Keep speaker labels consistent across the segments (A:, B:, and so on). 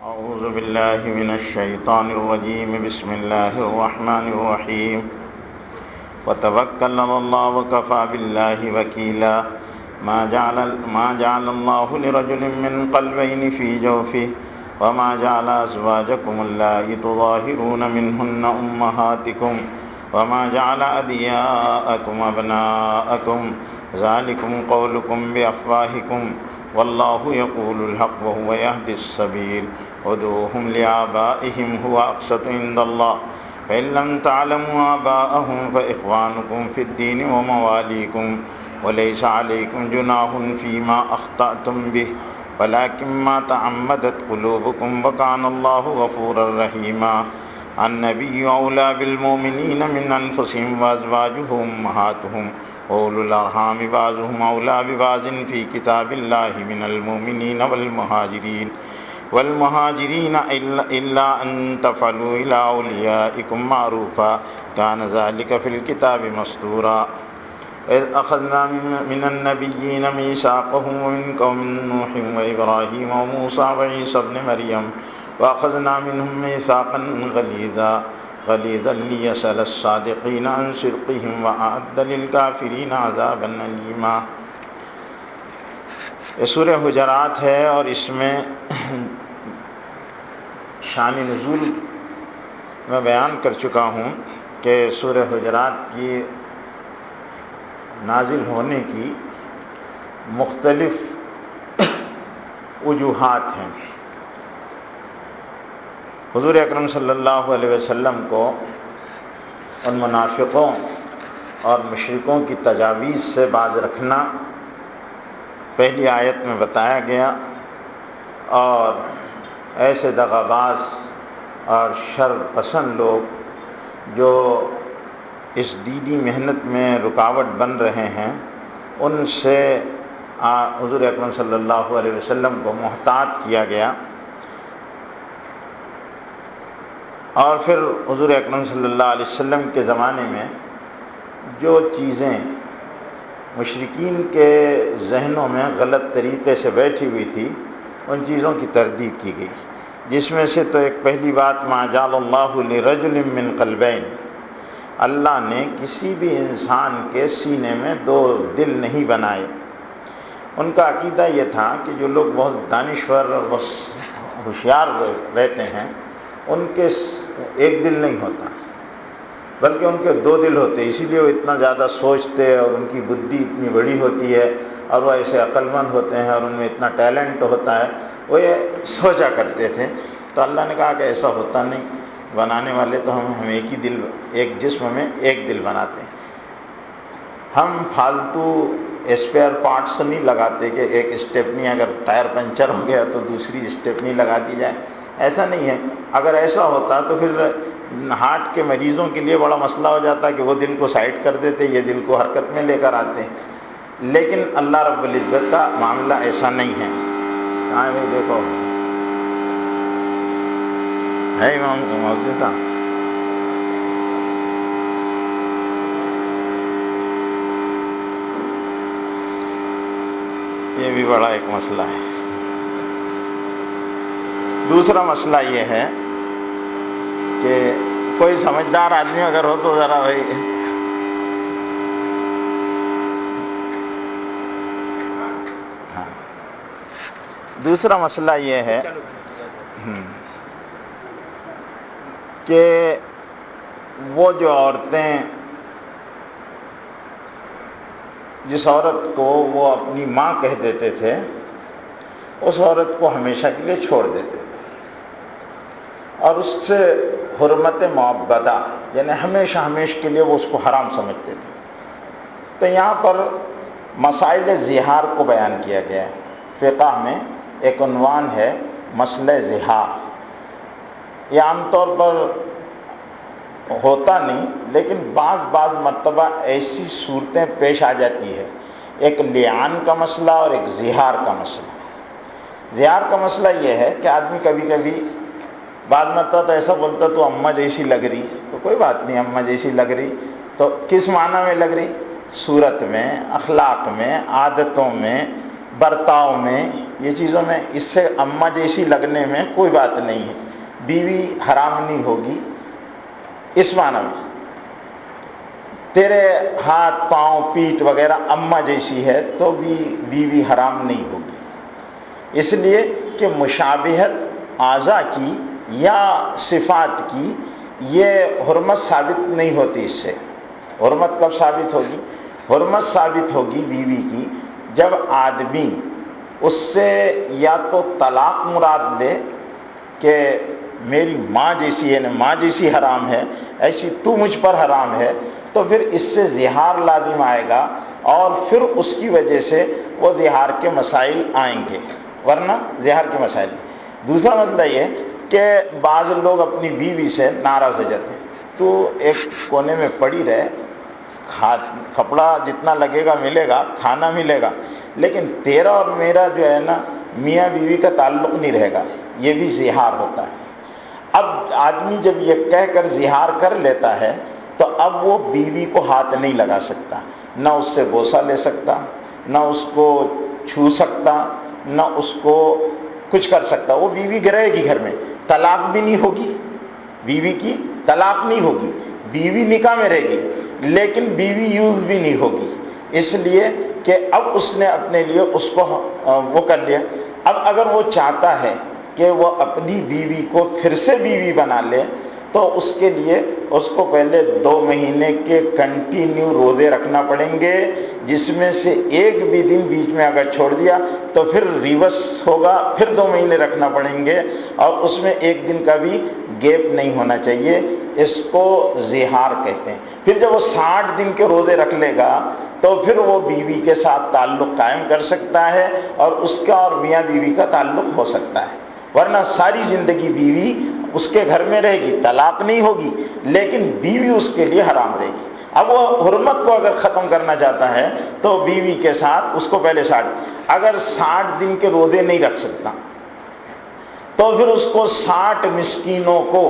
A: أعوذ بالله من الشيطان الرجيم بسم الله الرحمن الرحيم وتوكل على الله وكفى بالله وكيلا ما جعل الله لرجل من قلبين في جوفه وما جعل أزواجكم اللائي تظاهرون منهن أمهاتكم وما جعل أدعياءكم أبناءكم ذلكم قولكم بأفواهكم والله يقول الحق وهو يهدي السبيل ادعوهم لآبائهم هو أقسط عند الله فإن لم تعلموا آباءهم فإخوانكم في الدين ومواليكم وليس عليكم جناح فيما أخطأتم به ولكن ما تعمدت قلوبكم وكان الله غفورا رحيما النبي أولى بالمؤمنين من أنفسهم وأزواجه أمهاتهم أولو الأرحام بعضهم أولى ببعض في كتاب الله من المؤمنين والمهاجرين إلا أن تفعلوا إلى أوليائكم معروفا كان ذلك في الكتاب مسطورا إذ أخذنا من النبيين ميثاقهم ومنكم من نوح وإبراهيم وموسى وعيسى ابن مريم وأخذنا منهم ميثاقا غليظا ليسأل الصادقين عن صدقهم وأعد للكافرين عذابا أليما۔ یہ سورہ حجرات ہے اور اس میں شان نزول میں بیان کر چکا ہوں کہ سورہ حجرات کی نازل ہونے کی مختلف وجوہات ہیں۔ حضور اکرم صلی اللہ علیہ وسلم کو ان منافقوں اور مشرکوں کی تجاویز سے باز رکھنا پہلی آیت میں بتایا گیا، اور ایسے دغاباز اور شر پسند لوگ جو اس دینی محنت میں رکاوٹ بن رہے ہیں ان سے حضور اکرم صلی اللہ علیہ وسلم کو محتاط کیا گیا۔ اور پھر حضور اکرم صلی اللہ علیہ وسلم کے زمانے میں جو چیزیں مشرکین کے ذہنوں میں غلط طریقے سے بیٹھی ہوئی تھی ان چیزوں کی تردید کی گئی، جس میں سے تو ایک پہلی بات ما جعل اللہ لرجل من قلبین، اللہ نے کسی بھی انسان کے سینے میں دو دل نہیں بنائے۔ ان کا عقیدہ یہ تھا کہ جو لوگ بہت دانشور اور ہوشیار رہتے ہیں ان کے ایک دل نہیں ہوتا بلکہ ان کے دو دل ہوتے، اسی لیے وہ اتنا زیادہ سوچتے اور ان کی بدھی اتنی بڑی ہوتی ہے اور وہ ایسے عقل مند ہوتے ہیں اور ان میں اتنا ٹیلنٹ ہوتا ہے، وہ یہ سوچا کرتے تھے۔ تو اللہ نے کہا کہ ایسا ہوتا نہیں، بنانے والے تو ہم ایک ہی دل، ایک جسم میں ایک دل بناتے ہیں۔ ہم فالتو اسپیئر پارٹس نہیں لگاتے کہ ایک اسٹیپنی اگر ٹائر پنچر ہو گیا تو دوسری اسٹیپنی لگا دی جائے، ایسا نہیں ہے۔ اگر ایسا ہوتا تو پھر ہارٹ کے مریضوں کے لیے بڑا مسئلہ ہو جاتا کہ وہ دل کو سائڈ کر دیتے، یہ دل کو حرکت میں لے کر آتے ہیں، لیکن اللہ رب العزت کا معاملہ ایسا نہیں ہے۔ کہاں ہے بھائی؟ دیکھو ہے امام موجود تھا؟ یہ بھی بڑا ایک مسئلہ ہے۔ دوسرا مسئلہ یہ ہے کہ کوئی سمجھدار آدمی اگر ہو تو ذرا بھائی دوسرا مسئلہ یہ ہے کہ وہ جو عورتیں، جس عورت کو وہ اپنی ماں کہہ دیتے تھے اس عورت کو ہمیشہ کے لیے چھوڑ دیتے تھے اور اس سے حرمت معبدہ یعنی ہمیشہ کے لیے وہ اس کو حرام سمجھتے تھے۔ تو یہاں پر مسائل زہار کو بیان کیا گیا ہے۔ فقہ میں ایک عنوان ہے مسئلہ زہار۔ یہ عام طور پر ہوتا نہیں لیکن بعض مرتبہ ایسی صورتیں پیش آ جاتی ہے، ایک لعان کا مسئلہ اور ایک زہار کا مسئلہ۔ زہار کا مسئلہ یہ ہے کہ آدمی کبھی کبھی بعد مرتبہ تو ایسا بولتا تو اماں جیسی لگ رہی، تو کوئی بات نہیں، اماں جیسی لگ رہی تو کس معنی میں لگ رہی؟ صورت میں، اخلاق میں، عادتوں میں، برتاؤ میں، یہ چیزوں میں اس سے اماں جیسی لگنے میں کوئی بات نہیں ہے، بیوی حرام نہیں ہوگی اس معنی میں تیرے ہاتھ پاؤں پیٹھ وغیرہ اماں جیسی ہے تو بھی بیوی حرام نہیں ہوگی، اس لیے کہ مشابہت اعضاء کی یا صفات کی یہ حرمت ثابت نہیں ہوتی۔ اس سے حرمت کب ثابت ہوگی؟ حرمت ثابت ہوگی بیوی کی جب آدمی اس سے یا تو طلاق مراد لے کہ میری ماں جیسی ہے، ماں جیسی حرام ہے، ایسی تو مجھ پر حرام ہے، تو پھر اس سے زہار لازم آئے گا اور پھر اس کی وجہ سے وہ زہار کے مسائل آئیں گے، ورنہ زہار کے مسائل۔ دوسرا مسئلہ یہ کہ بعض لوگ اپنی بیوی سے ناراض ہو جاتے ہیں، تو ایک کونے میں پڑی رہے، کپڑا جتنا لگے گا ملے گا، کھانا ملے گا، لیکن تیرا اور میرا جو ہے نا میاں بیوی کا تعلق نہیں رہے گا، یہ بھی زہار ہوتا ہے۔ اب آدمی جب یہ کہہ کر زہار کر لیتا ہے تو اب وہ بیوی کو ہاتھ نہیں لگا سکتا، نہ اس سے بوسہ لے سکتا، نہ اس کو چھو سکتا، نہ اس کو کچھ کر سکتا، وہ بیوی رہے گی گھر میں، طلاق بھی نہیں ہوگی، بیوی کی طلاق نہیں ہوگی، بیوی نکاح میں رہے گی لیکن بیوی یوز بھی نہیں ہوگی، اس لیے کہ اب اس نے اپنے لیے اس کو وہ کر لیا۔ اب اگر وہ چاہتا ہے کہ وہ اپنی بیوی کو پھر سے بیوی بنا لے تو اس کے لیے اس کو پہلے 2 مہینے کے کنٹینیو روزے رکھنا پڑیں گے، جس میں سے ایک بھی دن بیچ میں اگر چھوڑ دیا تو پھر ریورس ہوگا، پھر 2 مہینے رکھنا پڑیں گے، اور اس میں ایک دن کا بھی گیپ نہیں ہونا چاہیے۔ اس کو زہار کہتے ہیں۔ پھر جب وہ 60 دن کے روزے رکھ لے گا تو پھر وہ بیوی کے ساتھ تعلق قائم کر سکتا ہے اور اس کا اور میاں بیوی کا تعلق ہو سکتا ہے، ورنہ ساری زندگی بیوی اس کے گھر میں رہے گی، طلاق نہیں ہوگی لیکن بیوی اس کے لیے حرام رہے گی۔ اب وہ حرمت کو اگر ختم کرنا چاہتا ہے تو بیوی کے ساتھ اس کو پہلے 60، اگر 60 دن کے روزے نہیں رکھ سکتا تو پھر اس کو 60 مسکینوں کو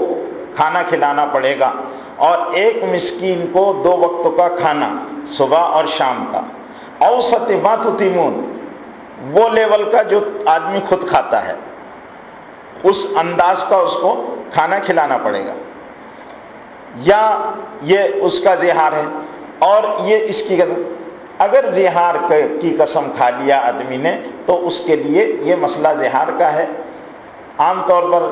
A: کھانا کھلانا پڑے گا، اور ایک مسکین کو 2 وقتوں کا کھانا صبح اور شام کا، اوسط ما تطعمون، وہ لیول کا جو آدمی خود کھاتا ہے اس انداز کا اس کو کھانا کھلانا پڑے گا، یا یہ اس کا زہار ہے۔ اور یہ اس کی اگر زہار کی قسم کھا لیا آدمی نے تو اس کے لیے یہ مسئلہ زہار کا ہے۔ عام طور پر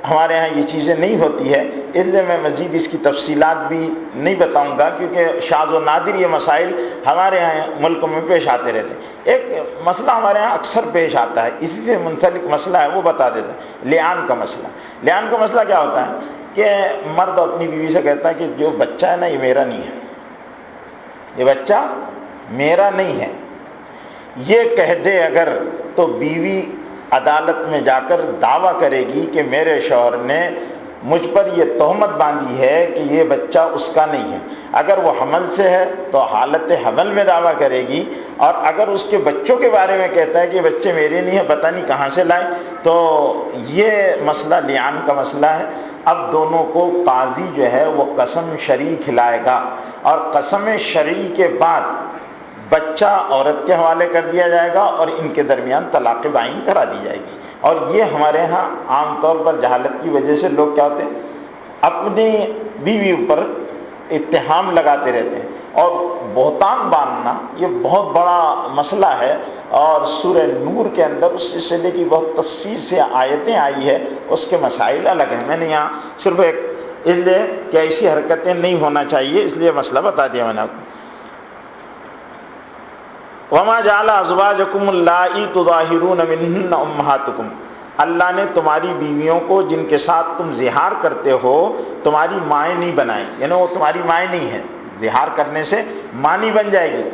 A: ہمارے ہاں یہ چیزیں نہیں ہوتی ہے، اس لیے میں مزید اس کی تفصیلات بھی نہیں بتاؤں گا، کیونکہ شاذ و نادر یہ مسائل ہمارے ہاں ملک میں پیش آتے رہتے ہیں۔ ایک مسئلہ ہمارے ہاں اکثر پیش آتا ہے، اسی سے منسلک مسئلہ ہے، وہ بتا دیتا ہے، لعان کا مسئلہ۔ لعان کا مسئلہ کیا ہوتا ہے کہ مرد اپنی بیوی سے کہتا ہے کہ جو بچہ ہے نا یہ میرا نہیں ہے، یہ بچہ میرا نہیں ہے، یہ کہہ دے اگر تو بیوی عدالت میں جا کر دعویٰ کرے گی کہ میرے شوہر نے مجھ پر یہ تہمت باندھی ہے کہ یہ بچہ اس کا نہیں ہے۔ اگر وہ حمل سے ہے تو حالت حمل میں دعویٰ کرے گی، اور اگر اس کے بچوں کے بارے میں کہتا ہے کہ یہ بچے میرے نہیں ہیں، پتہ نہیں کہاں سے لائے، تو یہ مسئلہ لعان کا مسئلہ ہے۔ اب دونوں کو قاضی جو ہے وہ قسم شرعی کھلائے گا، اور قسم شرعی کے بعد بچہ عورت کے حوالے کر دیا جائے گا اور ان کے درمیان طلاق بائن کرا دی جائے گی۔ اور یہ ہمارے ہاں عام طور پر جہالت کی وجہ سے لوگ کیا ہوتے ہیں، اپنی بیوی پر اتہام لگاتے رہتے ہیں، اور بہتان باندھنا یہ بہت بڑا مسئلہ ہے، اور سورہ نور کے اندر اس سلسلے کی بہت تفصیل سے آیتیں آئی ہے، اس کے مسائل الگ ہیں۔ میں نے یہاں صرف ایک اس لیے کہ ایسی حرکتیں نہیں ہونا چاہیے اس لیے مسئلہ بتا دیا میں نے آپ کو۔ وَمَا جَعَلَ أَزْوَاجَكُمُ اللَّائِي تُظَاهِرُونَ مِنْهُنَّ أُمَّهَاتِكُمْ، اللہ نے تمہاری بیویوں کو جن کے ساتھ تم زہار کرتے ہو تمہاری مائیں نہیں بنائیں، یعنی وہ تمہاری مائیں نہیں ہیں، زہار کرنے سے ماں نہیں بن جائے گی۔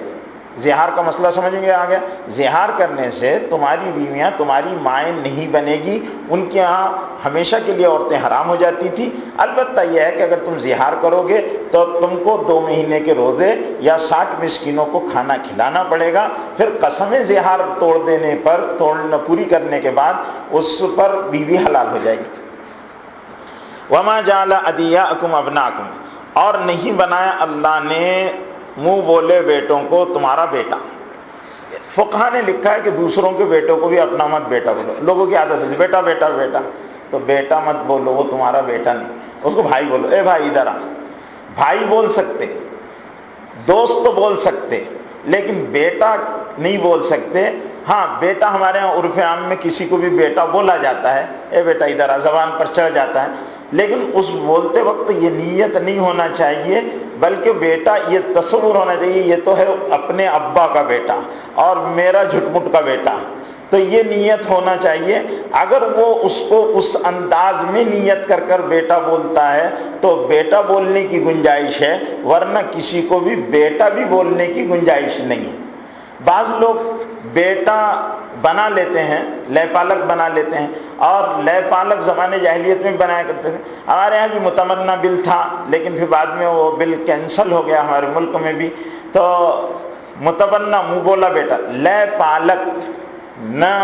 A: زہار کا مسئلہ سمجھ میں آ گیا، زہار کرنے سے تمہاری بیویاں تمہاری مائیں نہیں بنے گی، ان کے ہاں ہمیشہ کے لیے عورتیں حرام ہو جاتی تھی۔ البتہ یہ ہے کہ اگر تم زہار کرو گے تو تم کو 2 مہینے کے روزے یا 60 مسکینوں کو کھانا کھلانا پڑے گا، پھر قسم زہار توڑ دینے پر، توڑنا پوری کرنے کے بعد اس پر بیوی حلال ہو جائے گی۔ وَمَا جَعَلَ أَدْعِيَاءَكُمْ أَبْنَاءَكُمْ، اور نہیں بنایا اللہ نے منہ بولے بیٹوں کو تمہارا بیٹا۔ فقہا نے لکھا ہے کہ دوسروں کے بیٹوں کو بھی اپنا مت بیٹا بولو. لوگوں کی عادت ہے بیٹا بیٹا بیٹا, تو بیٹا مت بولو, وہ تمہارا بیٹا نہیں, اس کو بھائی بولو. اے بھائی ادھر آ. بھائی بول سکتے, دوست تو بول سکتے, لیکن بیٹا نہیں بول سکتے. ہاں بیٹا ہمارے ہاں عرف عام میں کسی کو بھی بیٹا بولا جاتا ہے, اے بیٹا ادھر آ, زبان پر چڑھ جاتا ہے, لیکن اس بولتے وقت یہ نیت نہیں ہونا چاہیے, بلکہ بیٹا یہ تصور ہونا چاہیے یہ تو ہے اپنے ابا کا بیٹا اور میرا جھٹمٹ کا بیٹا, تو یہ نیت ہونا چاہیے. اگر وہ اس کو اس انداز میں نیت کر کر بیٹا بولتا ہے تو بیٹا بولنے کی گنجائش ہے, ورنہ کسی کو بھی بیٹا بھی بولنے کی گنجائش نہیں ہے. بعض لوگ بیٹا بنا لیتے ہیں, لے پالک بنا لیتے ہیں, اور لے پالک زمانے جاہلیت میں بنایا کرتے تھے. ہمارے یہاں بھی متمنا بل تھا, لیکن پھر بعد میں وہ بل کینسل ہو گیا ہمارے ملک میں بھی. تو متبنا منہ بولا بیٹا, لے پالک نہ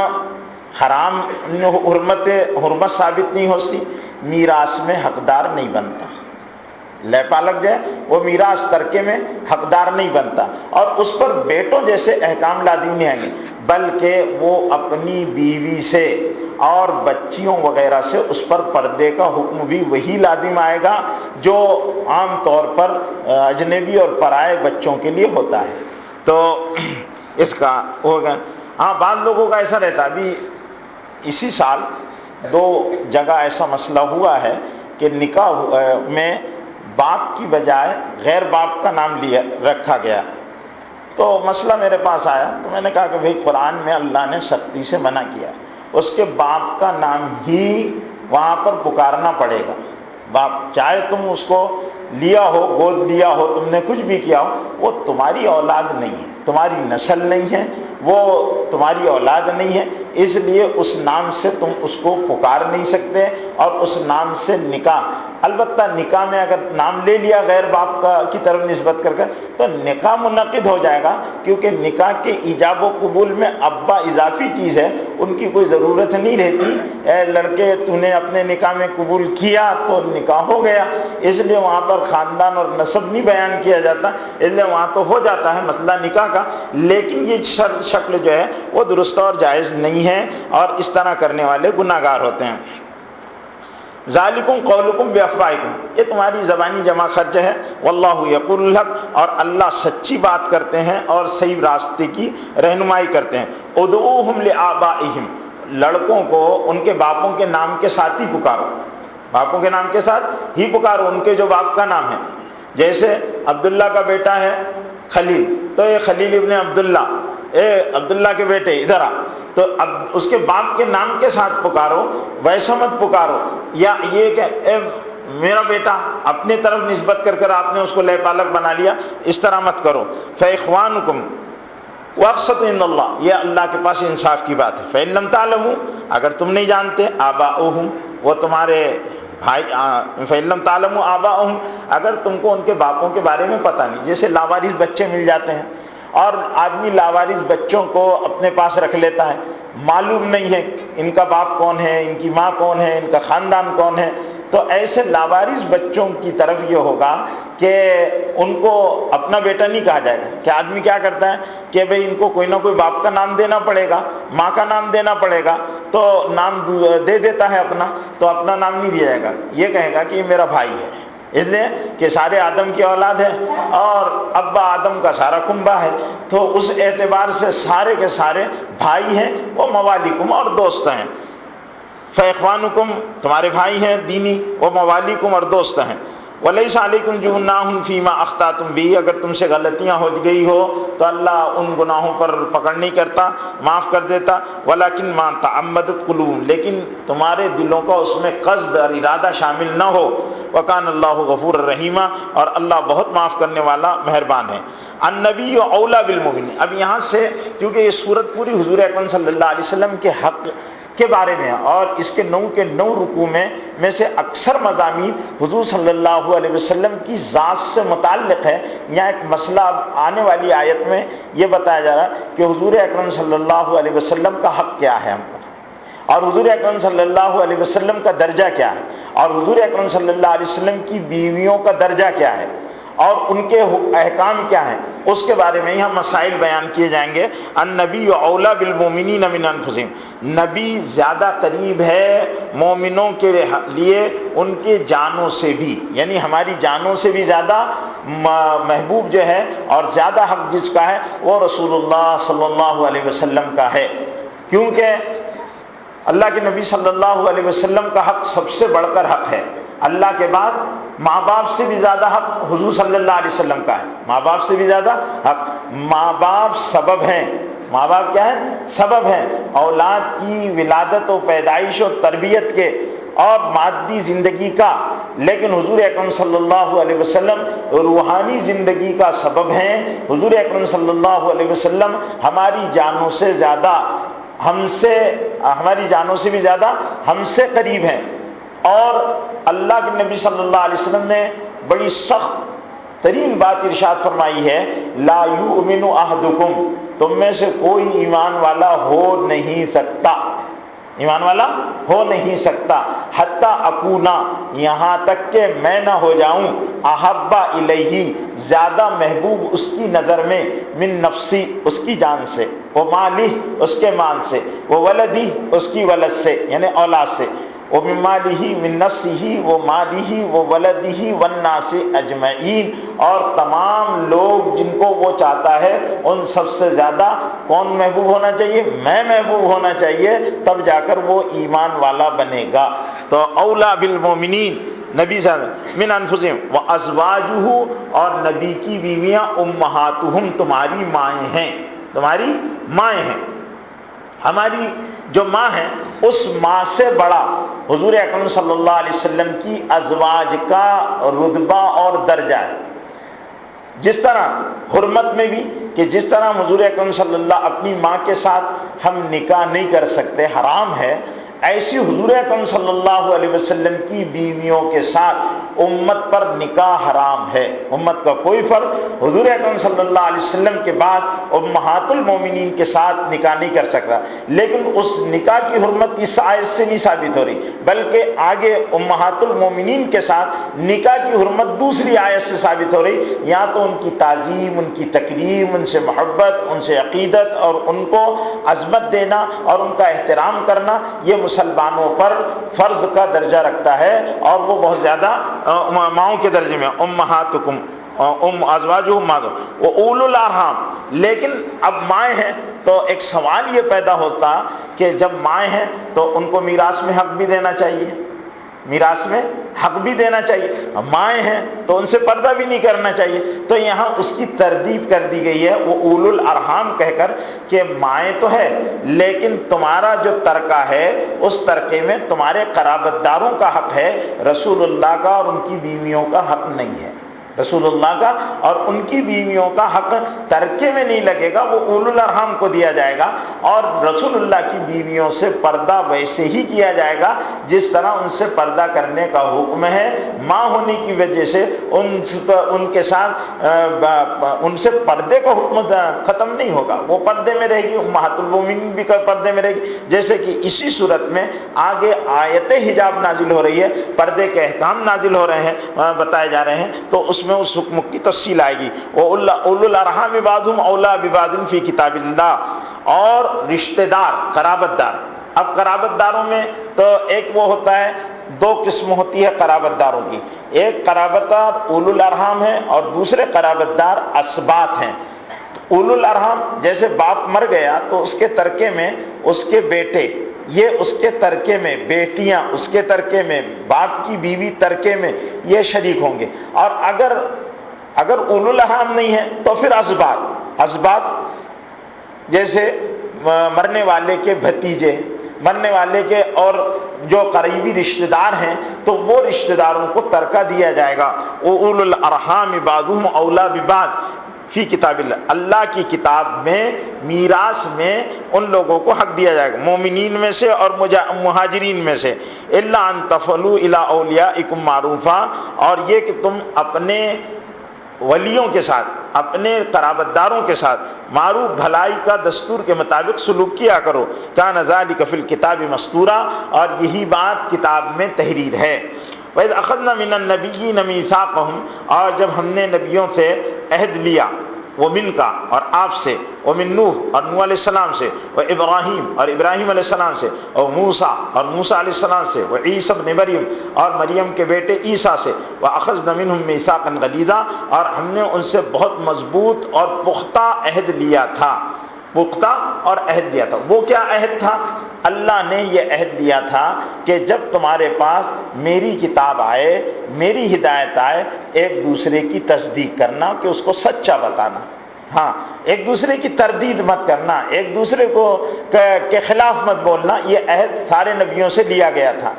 A: حرام حرمت ثابت نہیں ہوتی, میراث میں حقدار نہیں بنتا. لے پالک جو ہے وہ میراث ترکے میں حقدار نہیں بنتا, اور اس پر بیٹوں جیسے احکام لازم نہیں آئیں گے, بلکہ وہ اپنی بیوی سے اور بچیوں وغیرہ سے اس پر پردے کا حکم بھی وہی لازم آئے گا جو عام طور پر اجنبی اور پرائے بچوں کے لیے ہوتا ہے. تو اس کا ہوگا. ہاں بعض لوگوں کا ایسا رہتا ہے. ابھی اسی سال 2 جگہ ایسا مسئلہ ہوا ہے کہ نکاح میں باپ کی بجائے غیر باپ کا نام رکھا گیا. تو مسئلہ میرے پاس آیا تو میں نے کہا کہ بھئی قرآن میں اللہ نے سختی سے منع کیا, اس کے باپ کا نام ہی وہاں پر پکارنا پڑے گا. باپ چاہے تم اس کو لیا ہو, گود لیا ہو, تم نے کچھ بھی کیا ہو, وہ تمہاری اولاد نہیں ہے, تمہاری نسل نہیں ہے, وہ تمہاری اولاد نہیں ہے, اس لیے اس نام سے تم اس کو پکار نہیں سکتے. اور اس نام سے نکاح, البتہ نکاح میں اگر نام لے لیا غیر باپ کا کی طرف نسبت کر تو نکاح منعقد ہو جائے گا, کیونکہ نکاح کے ایجاب و قبول میں ابا اضافی چیز ہے, ان کی کوئی ضرورت نہیں رہتی. اے لڑکے تو نے اپنے نکاح میں قبول کیا تو نکاح ہو گیا, اس لیے وہاں پر خاندان اور نسب نہیں بیان کیا جاتا, اس لیے وہاں تو ہو جاتا ہے مسئلہ نکاح کا. لیکن یہ شکل جو ہے وہ درست اور جائز نہیں ہے, اور اس طرح کرنے والے گناہ گار ہوتے ہیں. ذالکم قولکم بافواہکم, یہ تمہاری زبانی جمع خرچ ہے. واللہ یقول الحق, اور اللہ سچی بات کرتے ہیں اور صحیح راستے کی رہنمائی کرتے ہیں. ادعوہم لآبائہم, لڑکوں کو ان کے باپوں کے نام کے ساتھ ہی پکارو, باپوں کے نام کے ساتھ ہی پکارو, ان کے جو باپ کا نام ہے. جیسے عبداللہ کا بیٹا ہے خلیل, تو اے خلیل ابن عبداللہ, اے عبداللہ کے بیٹے ادھر آ, تو اب اس کے باپ کے نام کے ساتھ پکارو, ویسا مت پکارو. یا یہ کہ اے میرا بیٹا, اپنے طرف نسبت کر کر آپ نے اس کو لے پالک بنا لیا, اس طرح مت کرو. فاخوانکم واقسطوا عند اللہ, یہ اللہ کے پاس انصاف کی بات ہے. فإن لم تعلموا, اگر تم نہیں جانتے, آباؤہم, وہ تمہارے بھائی. فإن لم تعلموا آباؤہم, اگر تم کو ان کے باپوں کے بارے میں پتہ نہیں, جیسے لاوارث بچے مل جاتے ہیں اور آدمی لاوارث بچوں کو اپنے پاس رکھ لیتا ہے, معلوم نہیں ہے ان کا باپ کون ہے, ان کی ماں کون ہے, ان کا خاندان کون ہے, تو ایسے لاوارث بچوں کی طرف یہ ہوگا کہ ان کو اپنا بیٹا نہیں کہا جائے گا. کہ آدمی کیا کرتا ہے کہ بھئی ان کو کوئی نہ کوئی باپ کا نام دینا پڑے گا, ماں کا نام دینا پڑے گا, تو نام دے دیتا ہے اپنا, تو اپنا نام نہیں دیا جائے گا. یہ کہے گا کہ یہ میرا بھائی ہے, اس لیے کہ سارے آدم کی اولاد ہے اور ابا آدم کا سارا کنبہ ہے, تو اس اعتبار سے سارے کے سارے بھائی ہیں, وہ موالیکم اور دوست ہیں. فاخوانکم, تمہارے بھائی ہیں دینی, وہ موالیکم اور دوست ہیں. ولیس علیکم جناح فیما اخطأتم به, اگر تم سے غلطیاں ہو گئی ہو تو اللہ ان گناہوں پر پکڑ نہیں کرتا, معاف کر دیتا. ولکن ما تعمدت قلوبکم, لیکن تمہارے دلوں کا اس میں قصد اور ارادہ شامل نہ ہو. وکان اللہ غفور الرحیم, اور اللہ بہت معاف کرنے والا مہربان ہے. النبی اولا بالمؤمنین, اب یہاں سے کیونکہ یہ صورت پوری حضور اکرم صلی اللہ علیہ وسلم کے حق کے بارے میں, اور اس کے 9 رکوع میں سے اکثر مضامین حضور صلی اللہ علیہ وسلم کی ذات سے متعلق ہے. یہاں ایک مسئلہ آنے والی آیت میں یہ بتایا جا رہا ہے کہ حضور اکرم صلی اللہ علیہ وسلم کا حق کیا ہے ہم پر, اور حضور اکرم صلی اللہ علیہ وسلم کا درجہ کیا ہے, اور حضور اکرم صلی اللہ علیہ وسلم کی بیویوں کا درجہ کیا ہے, اور ان کے احکام کیا ہیں، اس کے بارے میں یہاں مسائل بیان کیے جائیں گے۔ النبی اولیٰ بالمؤمنین من انفسہم، نبی زیادہ قریب ہے مومنوں کے لیے ان کے جانوں سے بھی، یعنی ہماری جانوں سے بھی زیادہ محبوب جو ہے اور زیادہ حق جس کا ہے وہ رسول اللہ صلی اللہ علیہ وسلم کا ہے، کیونکہ اللہ کے نبی صلی اللہ علیہ وسلم کا حق سب سے بڑھ کر حق ہے۔ اللہ کے بعد ماں باپ سے بھی زیادہ حق حضور صلی اللہ علیہ وسلم کا ہے، ماں باپ سے بھی زیادہ حق۔ ماں باپ سبب ہیں، ماں باپ کیا ہیں؟ سبب ہیں اولاد کی ولادت و پیدائش و تربیت کے اور مادی زندگی کا، لیکن حضور اکرم صلی اللہ علیہ وسلم روحانی زندگی کا سبب ہیں۔ حضور اکرم صلی اللہ علیہ وسلم ہماری جانوں سے زیادہ ہماری جانوں سے بھی زیادہ ہم سے قریب ہیں، اور اللہ کے نبی صلی اللہ علیہ وسلم نے بڑی سخت ترین بات ارشاد فرمائی ہے، لا یؤمن احدکم، تم میں سے کوئی ایمان والا ہو نہیں سکتا، ایمان والا ہو نہیں سکتا، حتی اکونا، یہاں تک کہ میں نہ ہو جاؤں، احب الیہ، زیادہ محبوب اس کی نظر میں، من نفسی، اس کی جان سے، وہ مالی، اس کے مال سے، وہ ولدی، اس کی ولد سے یعنی اولاد سے، وہ من مالہ من نفسہ وہ مالہ وہ ولدہ والناس اجمعین، اور تمام لوگ جن کو وہ چاہتا ہے ان سب سے زیادہ کون محبوب ہونا چاہیے؟ میں محبوب ہونا چاہیے، تب جا کر وہ ایمان والا بنے گا۔ تو اولا بالمومنین، نبی صلی اللہ علیہ وسلم من انفسہم وازواجہ، اور نبی کی بیویاں امہاتہم، تمہاری مائیں ہیں، تمہاری مائیں ہیں۔ ہماری جو ماں ہے اس ماں سے بڑا حضور اکرم صلی اللہ علیہ وسلم کی ازواج کا رتبہ اور درجہ ہے۔ جس طرح حرمت میں بھی کہ جس طرح حضور اکرم صلی اللہ اپنی ماں کے ساتھ ہم نکاح نہیں کر سکتے، حرام ہے، ایسی حضور اکرم صلی اللہ علیہ وسلم کی بیویوں کے ساتھ امت پر نکاح حرام ہے۔ امت کا کوئی فرد حضور اکرم صلی اللہ علیہ وسلم کے بعد امہات المومنین کے ساتھ نکاح نہیں کر سکتا، لیکن اس نکاح کی حرمت اس آیت سے نہیں ثابت ہو رہی، بلکہ آگے امہات المومنین کے ساتھ نکاح کی حرمت دوسری آیت سے ثابت ہو رہی۔ یا تو ان کی تعظیم، ان کی تکریم، ان سے محبت، ان سے عقیدت اور ان کو عظمت دینا اور ان کا احترام کرنا، یہ مسلمانوں پر فرض کا درجہ رکھتا ہے، اور وہ بہت زیادہ ماؤں کے درجے میں، امہاتکم ازواجہ امہاتکم واولو الارحام۔ لیکن اب مائیں ہیں تو ایک سوال یہ پیدا ہوتا کہ جب مائیں ہیں تو ان کو میراث میں حق بھی دینا چاہیے، میراث میں حق بھی دینا چاہیے، مائیں ہیں تو ان سے پردہ بھی نہیں کرنا چاہیے۔ تو یہاں اس کی تردید کر دی گئی ہے وہ اولو الارحام کہہ کر کہ مائیں تو ہے لیکن تمہارا جو ترکہ ہے اس ترکے میں تمہارے قرابت داروں کا حق ہے، رسول اللہ کا اور ان کی بیویوں کا حق نہیں ہے۔ رسول اللہ کا اور ان کی بیویوں کا حق ترکے میں نہیں لگے گا، وہ اولو الارحام کو دیا جائے گا، اور رسول اللہ کی بیویوں سے پردہ ویسے ہی کیا جائے گا جس طرح ان سے پردہ کرنے کا حکم ہے۔ ماں ہونے کی وجہ سے ان کے ساتھ ان سے پردے کا حکم ختم نہیں ہوگا، وہ پردے میں رہے گی، امہات المومنین بھی پردے میں رہے گی، جیسے کہ اسی صورت میں آگے آیت حجاب نازل ہو رہی ہے، پردے کے احکام نازل ہو رہے ہیں، بتائے جا رہے ہیں، تو اس میں اس حکم کی تفصیل آئے گی۔ اولو الارحام بعضهم اولی ببعض فی کتاب اللہ، اور رشتہ دار، قرابت دار۔ اب قرابت داروں میں تو ایک وہ ہوتا ہے، دو قسم ہوتی ہے قرابت داروں کی، ایک قرابت دار اولو الارحام ہے اور دوسرے قرابت دار اسباط ہیں۔ اولو الارحام جیسے باپ مر گیا تو اس کے ترکے میں اس کے بیٹے، یہ اس کے ترکے میں بیٹیاں، اس کے ترکے میں باپ کی بیوی، ترکے میں یہ شریک ہوں گے۔ اور اگر اولو الارحام نہیں ہے تو پھر اسباط جیسے مرنے والے کے بھتیجے، مرنے والے کے اور جو قریبی رشتہ دار ہیں تو وہ رشتہ داروں کو ترکہ دیا جائے گا۔ اولو الارحام بعضهم اولی ببعض فی کتاب اللہ، اللہ کی کتاب میں میراث میں ان لوگوں کو حق دیا جائے گا، مومنین میں سے اور مہاجرین میں سے، الا ان تفعلوا الی اولیاءکم معروفا، اور یہ کہ تم اپنے ولیوں کے ساتھ، اپنے قرابت داروں کے ساتھ معروف بھلائی کا دستور کے مطابق سلوک کیا کرو، کان ذلک فی الکتاب مستورا، اور یہی بات کتاب میں تحریر ہے۔ وَإِذْ أَخَذْنَا مِنَ النَّبِيِّينَ مِيثَاقَهُمْ، اور جب ہم نے نبیوں سے عہد لیا، وہ من کا اور آپ سے، ومن نوح اور نوح علیہ السلام سے، وابراہیم اور ابراہیم علیہ السلام سے، وموسیٰ اور موسیٰ علیہ السلام سے، وعیسیٰ ابن مریم اور مریم کے بیٹے عیسیٰ سے، وَأَخَذْنَا مِنْهُمْ مِيثَاقًا غَلِيظًا، اور ہم نے ان سے بہت مضبوط اور پختہ عہد لیا تھا، پختہ اور عہد لیا تھا۔ وہ کیا عہد تھا؟ اللہ نے یہ عہد دیا تھا کہ جب تمہارے پاس میری کتاب آئے، میری ہدایت آئے، ایک دوسرے کی تصدیق کرنا کہ اس کو سچا بتانا، ہاں ایک دوسرے کی تردید مت کرنا، ایک دوسرے کو کے خلاف مت بولنا۔ یہ عہد سارے نبیوں سے لیا گیا تھا،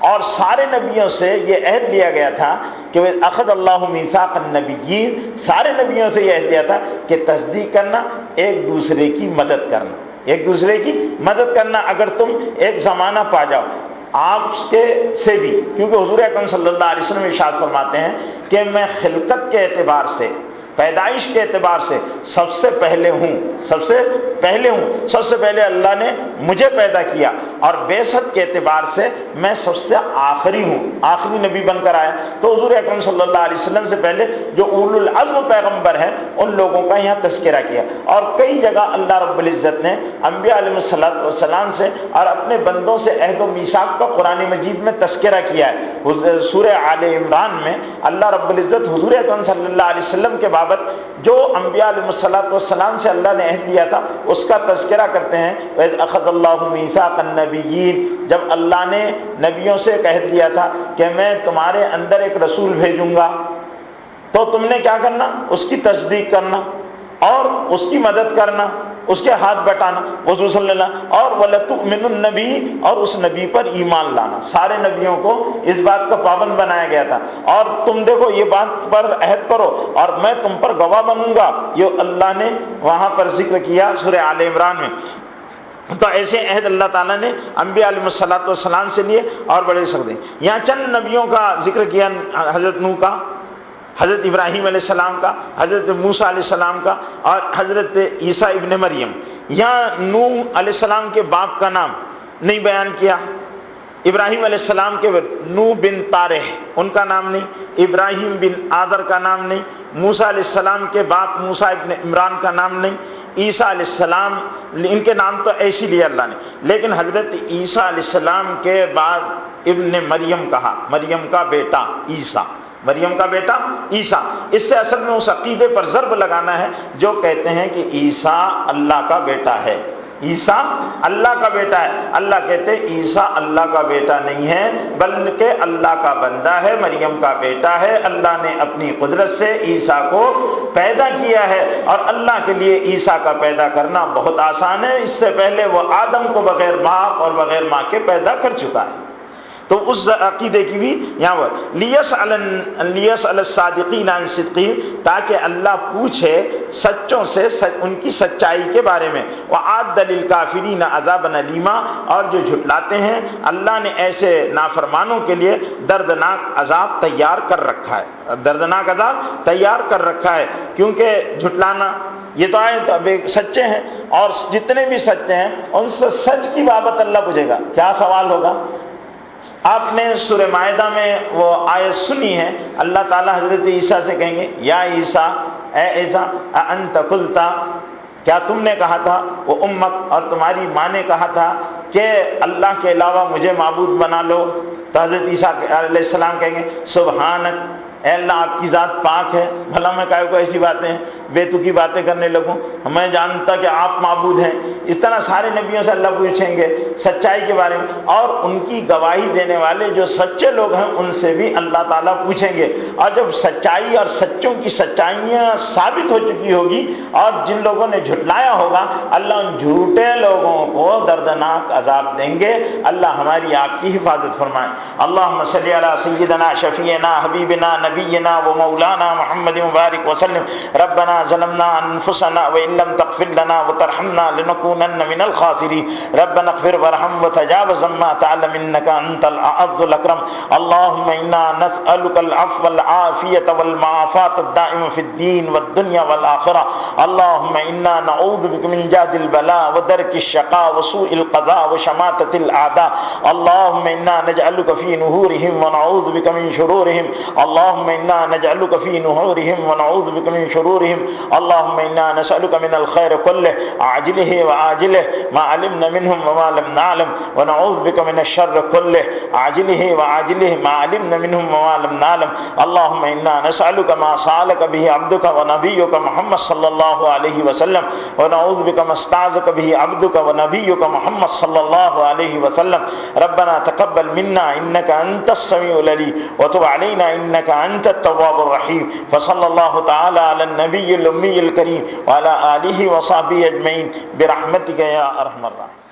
A: اور سارے نبیوں سے یہ عہد لیا گیا تھا کہ اخذ اللہ میثاق النبیین، سارے نبیوں سے یہ عہد لیا تھا کہ تصدیق کرنا، ایک دوسرے کی مدد کرنا، ایک دوسرے کی مدد کرنا۔ اگر تم ایک زمانہ پا جاؤ آپ کے سے بھی، کیونکہ حضور اکرم صلی اللہ علیہ وسلم ارشاد فرماتے ہیں کہ میں خلقت کے اعتبار سے، پیدائش کے اعتبار سے سب سے پہلے ہوں، سب سے پہلے اللہ نے مجھے پیدا کیا، اور بعثت کے اعتبار سے میں سب سے آخری ہوں، آخری نبی بن کر آیا۔ تو حضور اکرم صلی اللہ علیہ وسلم سے پہلے جو اولو العزم پیغمبر ہیں ان لوگوں کا یہاں تذکرہ کیا، اور کئی جگہ اللہ رب العزت نے انبیاء علیہ السلام سے اور اپنے بندوں سے عہد و میثاق کا قرآن مجید میں تذکرہ کیا ہے۔ سورہ آل عمران میں اللہ رب العزت حضور اکرم صلی اللہ علیہ وسلم کے بابت جو انبیاء علیہ السلام سے اللہ نے عہد لیا تھا اس کا تذکرہ کرتے ہیں۔ وَإِذْ أَخَذَ اللَّهُ مِيثَاقَ النَّبِيِّينَ، جب اللہ نے نبیوں سے ایک عہد لیا تھا کہ میں تمہارے اندر ایک رسول بھیجوں گا، تو تم نے کیا کرنا؟ اس کی تصدیق کرنا اور اس کی مدد کرنا، اس کے ہاتھ بٹانا، حضور صلی اللہ، اور وَلَتُؤْمِنُنَّ بِهِ، اور اس نبی پر ایمان لانا۔ سارے نبیوں کو اس بات کا پابند بنایا گیا تھا، اور تم دیکھو یہ بات پر عہد کرو اور میں تم پر گواہ بنوں گا، یہ اللہ نے وہاں پر ذکر کیا سورہ آل عمران میں۔ تو ایسے عہد اللہ تعالیٰ نے انبیاء علیہ السلام سے لیے اور بڑے سکتے ہیں۔ یہاں چند نبیوں کا ذکر کیا، حضرت نوح کا، حضرت ابراہیم علیہ السلام کا، حضرت موسیٰ علیہ السلام کا، اور حضرت عیسیٰ ابن مریم۔ یہاں نوح علیہ السلام کے باپ کا نام نہیں بیان کیا، ابراہیم علیہ السلام کے نوح بن طارح ان کا نام نہیں، ابراہیم بن آدر کا نام نہیں، موسیٰ علیہ السلام کے باپ موسیٰ ابن عمران کا نام نہیں، عیسیٰ علیہ السلام ان کے نام تو ایسی لیے اللہ نے، لیکن حضرت عیسیٰ علیہ السلام کے بعد ابن مریم کہا، مریم کا بیٹا عیسیٰ، مریم کا بیٹا عیسیٰ۔ اس سے اصل میں اس عقیدے پر ضرب لگانا ہے جو کہتے ہیں کہ عیسیٰ اللہ کا بیٹا ہے، عیسیٰ اللہ کا بیٹا ہے۔ اللہ کہتے ہیں عیسیٰ اللہ کا بیٹا نہیں ہے بلکہ اللہ کا بندہ ہے، مریم کا بیٹا ہے۔ اللہ نے اپنی قدرت سے عیسیٰ کو پیدا کیا ہے، اور اللہ کے لیے عیسیٰ کا پیدا کرنا بہت آسان ہے۔ اس سے پہلے وہ آدم کو بغیر باپ اور بغیر ماں کے پیدا کر چکا ہے۔ تو اس عقیدے کی بھی یہاں پر لیسأل الصادقین عن صدقہم، تاکہ اللہ پوچھے سچوں سے ان کی سچائی کے بارے میں۔ وَأَعَدَّ لِلْكَافِرِينَ عَذَابًا أَلِيمًا، اور جو جھٹلاتے ہیں اللہ نے ایسے نافرمانوں کے لیے دردناک عذاب تیار کر رکھا ہے، دردناک عذاب تیار کر رکھا ہے۔ کیونکہ جھٹلانا، یہ تو آئے سچے ہیں، اور جتنے بھی سچے ہیں ان سے سچ کی بابت اللہ پوچھے گا۔ کیا سوال ہوگا؟ آپ نے سورہ مائدہ میں وہ آیت سنی ہے، اللہ تعالیٰ حضرت عیسیٰ سے کہیں گے یا عیسیٰ، اے عیسیٰ اَأَنْتَ قُلْتَ، کیا تم نے کہا تھا، وہ امت اور تمہاری ماں نے کہا تھا کہ اللہ کے علاوہ مجھے معبود بنا لو؟ تو حضرت عیسیٰ علیہ السلام کہیں گے سبحانک، اے اللہ آپ کی ذات پاک ہے، بھلا میں کائے کو ایسی باتیں ہیں، بے تکی باتیں کرنے لگوں، میں جانتا کہ آپ معبود ہیں۔ اس طرح سارے نبیوں سے اللہ پوچھیں گے سچائی کے بارے میں، اور ان کی گواہی دینے والے جو سچے لوگ ہیں ان سے بھی اللہ تعالیٰ پوچھیں گے۔ اور جب سچائی اور سچوں کی سچائیاں ثابت ہو چکی ہوگی اور جن لوگوں نے جھٹلایا ہوگا، اللہ ان جھوٹے لوگوں کو دردناک عذاب دیں گے۔ اللہ ہماری آپ کی حفاظت فرمائے۔ اللہم صلی علی سیدنا شفیعنا حبیبنا نبینا و مولانا محمد مبارک وسلم۔ ربنا ظلمنا انفسنا وان لم تغفر لنا وترحمنا لنكونن من الخاسرین۔ ربنا اغفر وارحم وتجاوز عما تعلم إنك أنت الأعز الأكرم. اللهم إنا نسألك العفو والعافية والمعافاة الدائمة في الدين والدنيا والآخرة. اللهم إنا نعوذ بك من جهد البلاء ودرك الشقاء وسوء القضاء وشماتة الأعداء. اللهم إنا نجعلك في نهورهم ونعوذ بك من شرورهم. اللهم إنا نجعلك في نهورهم ونعوذ بك من شرورهم. اللهم إنا نسألك من الخير كله عاجله وآجله ما علمنا منهم وما لم نعلم، ونعوذ بك من الشر كله عاجله وآجله ما علمنا منهم وما لم نعلم. اللهم إنا نسألك ما سألك به عبدك ونبيك محمد صلى الله عليه وسلم، ونعوذ بك ما استعاذك به عبدك ونبيك محمد صلى الله عليه وسلم. ربنا تقبل منا إنك أنت السميع العليم وتب علينا إنك أنت التواب الرحيم. فصلى الله تعالى على النبي الأمي الكريم وعلى آله وصحبه أجمعين برحمتك يا أرحم الراحمين.